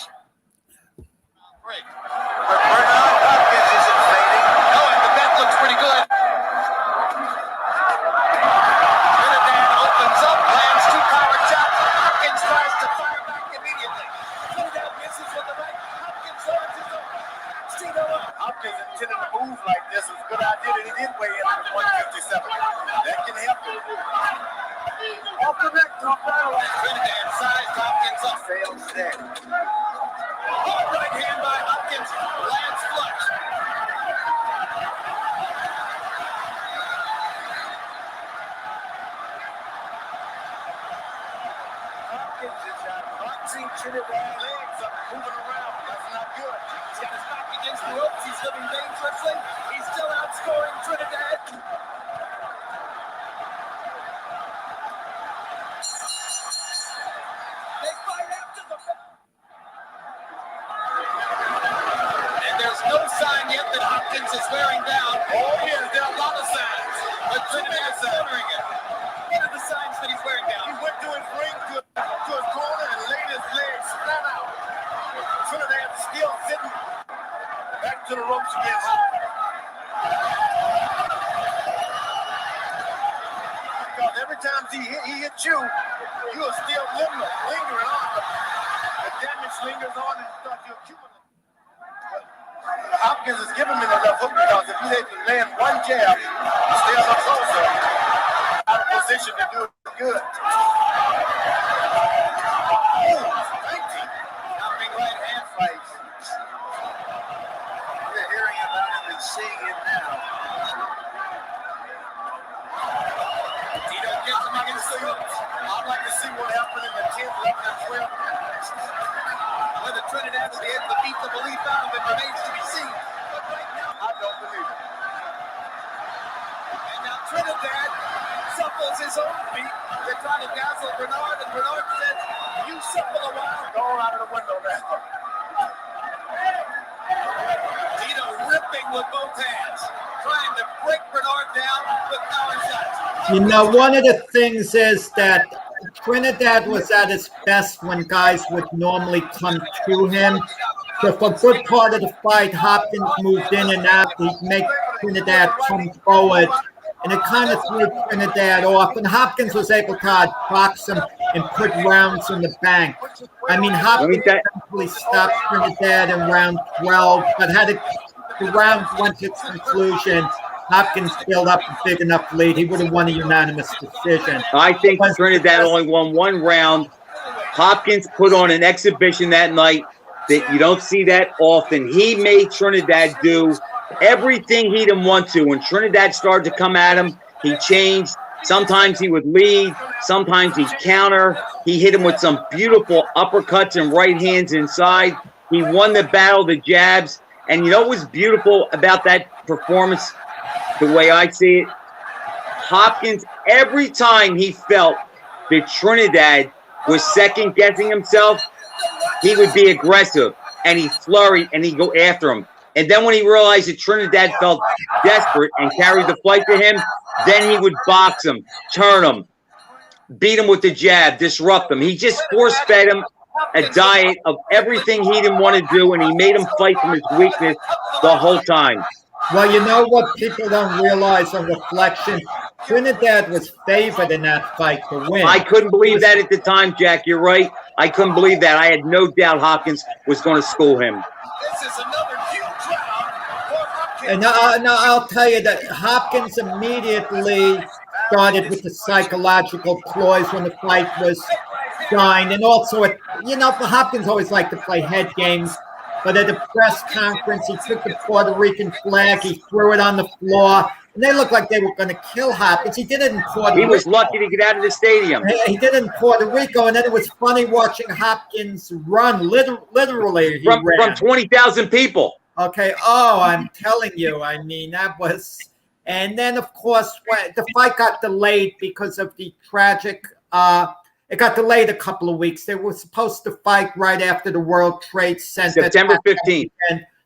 Break. But Bernard Hopkins isn't fading. No, and the bet looks pretty good. Trinidad opens up, lands two power shots. Hopkins tries to fire back immediately. Trinidad misses with the right. Hopkins lands his own. Hopkins intended to move like this. It was a good idea that he did weigh in at 157. That can help him. Off the neck, top battle. Trinidad sized Hopkins up. Fails there. Hard right hand by Hopkins. Lands flush. Hopkins is boxing Trinidad legs up, moving around. That's not good. He's got his back against the ropes. He's living dangerously. He's still outscoring Trinidad. They fight after the bell. And there's no sign yet that Hopkins is wearing down. Oh, yes, there are a lot of signs. But Trinidad's honoring it. What are the signs that he's wearing down? He went to his ring at you, you are still lingering on. The damage lingers on and starts to accumulate. Hopkins is giving me the left hook because if he can land one jab, he stays up closer. Out of position to do it good. Coming right hand fights. We're hearing about him and seeing him now. Tito gets him against the hooks. I'd like to see what happened in the 10th, 11th, and 12th rounds. Whether Trinidad will be able to beat the belief out of it remains to be seen. But right now, I don't believe it. And now Trinidad supples his own feet. They're trying to dazzle Bernard, and Bernard says, you supple a while. Go out of the window now. Tito ripping with both hands, trying to break Bernard down with power shots. You know, one of the things is that Trinidad was at his best when guys would normally come to him. So for a good part of the fight, Hopkins moved in and out. He'd make Trinidad come forward. And it kind of threw Trinidad off. And Hopkins was able to box him and put rounds in the bank. I mean, Hopkins eventually stopped Trinidad in round 12, but the round went to its conclusion. Hopkins built up a big enough lead. He would have won a unanimous decision. I think Trinidad only won one round. Hopkins put on an exhibition that night that you don't see that often. He made Trinidad do everything he didn't want to. When Trinidad started to come at him, he changed. Sometimes he would lead. Sometimes he'd counter. He hit him with some beautiful uppercuts and right hands inside. He won the battle, the jabs. And you know what was beautiful about that performance, the way I see it? Hopkins, every time he felt that Trinidad was second-guessing himself, he would be aggressive, and he'd flurry, and he'd go after him. And then when he realized that Trinidad felt desperate and carried the fight to him, then he would box him, turn him, beat him with the jab, disrupt him. He just force-fed him a diet of everything he didn't want to do, and he made him fight from his weakness the whole time. Well, you know what people don't realize on reflection? Trinidad was favored in that fight to win. I couldn't believe that at the time, Jack. You're right. I couldn't believe that. I had no doubt Hopkins was going to school him. This is another huge round for Hopkins. And now I'll tell you that Hopkins immediately started with the psychological ploys when the fight was signed. And also, Hopkins always liked to play head games. But at the press conference, he took the Puerto Rican flag, he threw it on the floor, and they looked like they were going to kill Hopkins. He did it in Puerto Rico. He was lucky to get out of the stadium. He did it in Puerto Rico, and then it was funny watching Hopkins run. Literally, he ran. From 20,000 people. Okay. Oh, I'm telling you. I mean, that was – and then, of course, the fight got delayed because of the tragic it got delayed a couple of weeks. They were supposed to fight right after the World Trade Center. September 15th.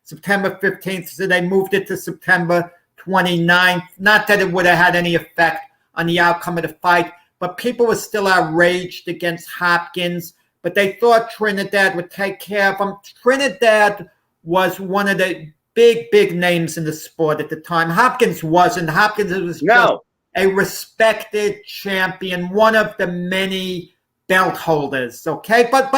September 15th. So they moved it to September 29th. Not that it would have had any effect on the outcome of the fight, but people were still outraged against Hopkins. But they thought Trinidad would take care of him. Trinidad was one of the big names in the sport at the time. Hopkins wasn't. Hopkins was just a respected champion, one of the many belt holders, okay? But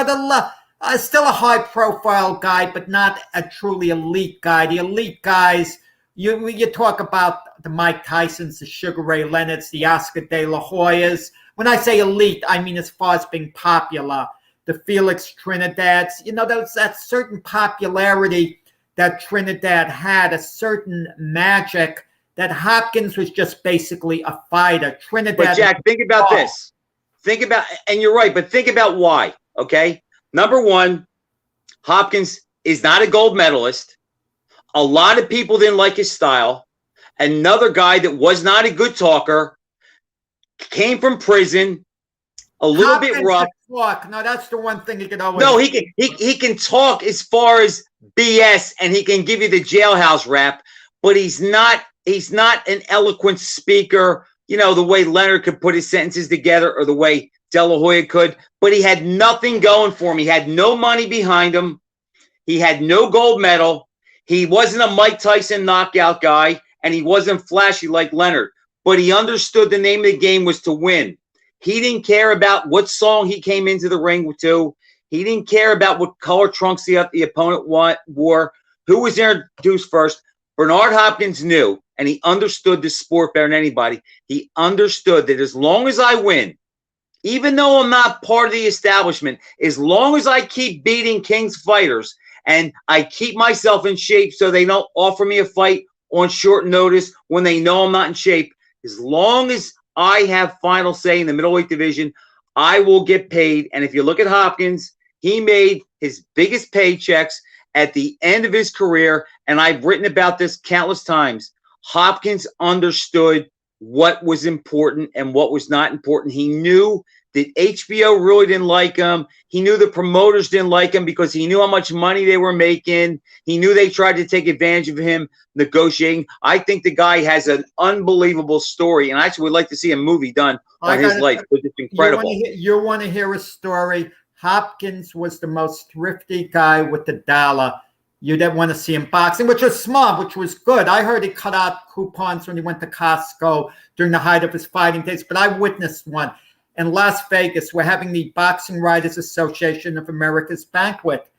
still a high-profile guy, but not a truly elite guy. The elite guys, you talk about the Mike Tysons, the Sugar Ray Leonards, the Oscar De La Hoyas. When I say elite, I mean as far as being popular. The Felix Trinidads, there's that certain popularity that Trinidad had, a certain magic that Hopkins was just basically a fighter. Trinidad. But Jack, think about this. And you're right, but think about why, okay? Number one, Hopkins is not a gold medalist. A lot of people didn't like his style. Another guy that was not a good talker, came from prison, a little Hopkins bit rough. Talk. No, that's the one thing he can always. No, he can talk as far as BS, and he can give you the jailhouse rap, but he's not an eloquent speaker, the way Leonard could put his sentences together or the way De La Hoya could, but he had nothing going for him. He had no money behind him. He had no gold medal. He wasn't a Mike Tyson knockout guy, and he wasn't flashy like Leonard, but he understood the name of the game was to win. He didn't care about what song he came into the ring to. He didn't care about what color trunks the opponent wore, who was introduced first. Bernard Hopkins knew, and he understood the sport better than anybody. He understood that as long as I win, even though I'm not part of the establishment, as long as I keep beating King's fighters and I keep myself in shape so they don't offer me a fight on short notice when they know I'm not in shape, as long as I have final say in the middleweight division, I will get paid. And if you look at Hopkins, he made his biggest paychecks at the end of his career, and I've written about this countless times. Hopkins understood what was important and what was not important. He knew that HBO really didn't like him. He knew the promoters didn't like him because he knew how much money they were making. He knew they tried to take advantage of him negotiating. I think the guy has an unbelievable story, and I actually would like to see a movie done on his life because it's incredible. You want to hear a story? Hopkins was the most thrifty guy with the dollar. You didn't want to see him boxing, which was smart, which was good. I heard he cut out coupons when he went to Costco during the height of his fighting days, but I witnessed one. In Las Vegas, we're having the Boxing Writers Association of America's banquet.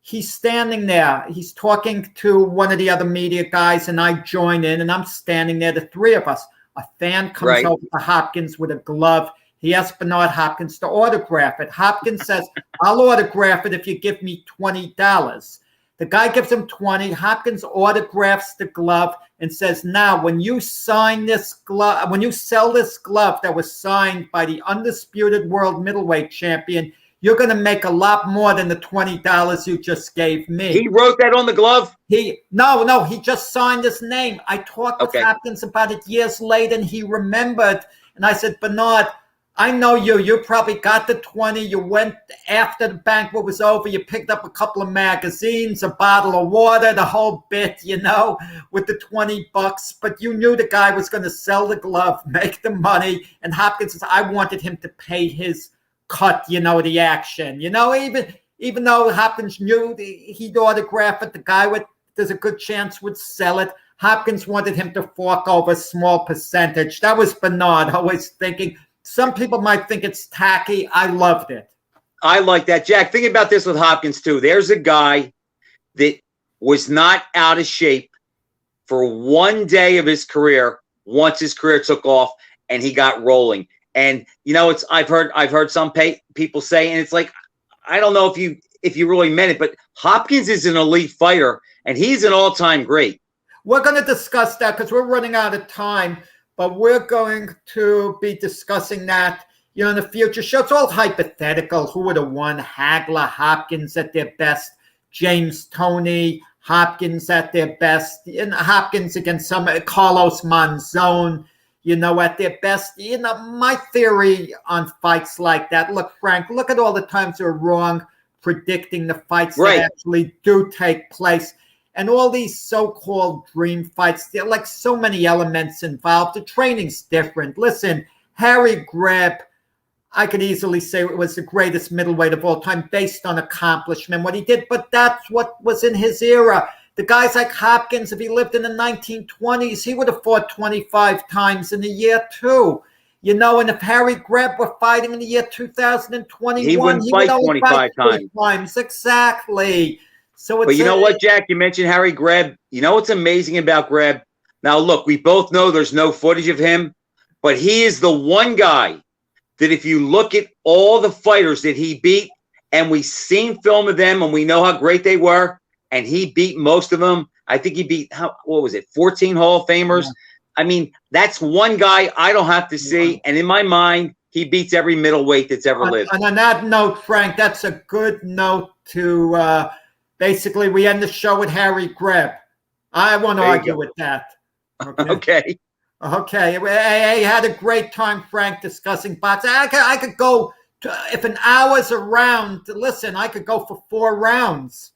He's standing there. He's talking to one of the other media guys, and I join in, and I'm standing there, the three of us. A fan comes over to Hopkins with a glove. He asks Bernard Hopkins to autograph it. Hopkins says, I'll autograph it if you give me $20. The guy gives him 20. Hopkins autographs the glove and says, now, when you sign this glove, when you sell this glove that was signed by the undisputed world middleweight champion, you're going to make a lot more than the $20 you just gave me. He wrote that on the glove? No, he just signed his name. I talked with Hopkins about it years later, and he remembered. And I said, Bernard, I know you. You probably got the 20. You went after the banquet was over. You picked up a couple of magazines, a bottle of water, the whole bit, with the $20. But you knew the guy was going to sell the glove, make the money. And Hopkins says, I wanted him to pay his cut, the action. Even though Hopkins knew he'd autograph it, the guy there's a good chance would sell it. Hopkins wanted him to fork over a small percentage. That was Bernard, always thinking. Some people might think it's tacky. I loved it. I like that. Jack, think about this with Hopkins, too. There's a guy that was not out of shape for one day of his career once his career took off and he got rolling. And, I've heard some people say, and it's like, I don't know if you really meant it, but Hopkins is an elite fighter, and he's an all-time great. We're going to discuss that because we're running out of time. But we're going to be discussing that, in the future show. It's all hypothetical. Who would have won? Hagler, Hopkins at their best, James Toney, Hopkins at their best, and Hopkins against Carlos Monzon, at their best. My theory on fights like that. Look, Frank, look at all the times they're wrong predicting the fights that actually do take place. And all these so-called dream fights, there are like so many elements involved. The training's different. Listen, Harry Greb, I could easily say it was the greatest middleweight of all time based on accomplishment, what he did. But that's what was in his era. The guys like Hopkins, if he lived in the 1920s, he would have fought 25 times in a year too. And if Harry Greb were fighting in the year 2021, he would fight 25 times. Exactly. But you know what, Jack? You mentioned Harry Greb. You know what's amazing about Greb? Now, look, we both know there's no footage of him, but he is the one guy that if you look at all the fighters that he beat, and we've seen film of them, and we know how great they were, and he beat most of them. I think he beat, 14 Hall of Famers? Yeah. I mean, that's one guy I don't have to see, and in my mind, he beats every middleweight that's ever lived. And on that note, Frank, that's a good note to basically, we end the show with Harry Greb. I won't argue with that. Okay. I had a great time, Frank, discussing boxing. I could go, if an hour's around, listen, I could go for 4 rounds.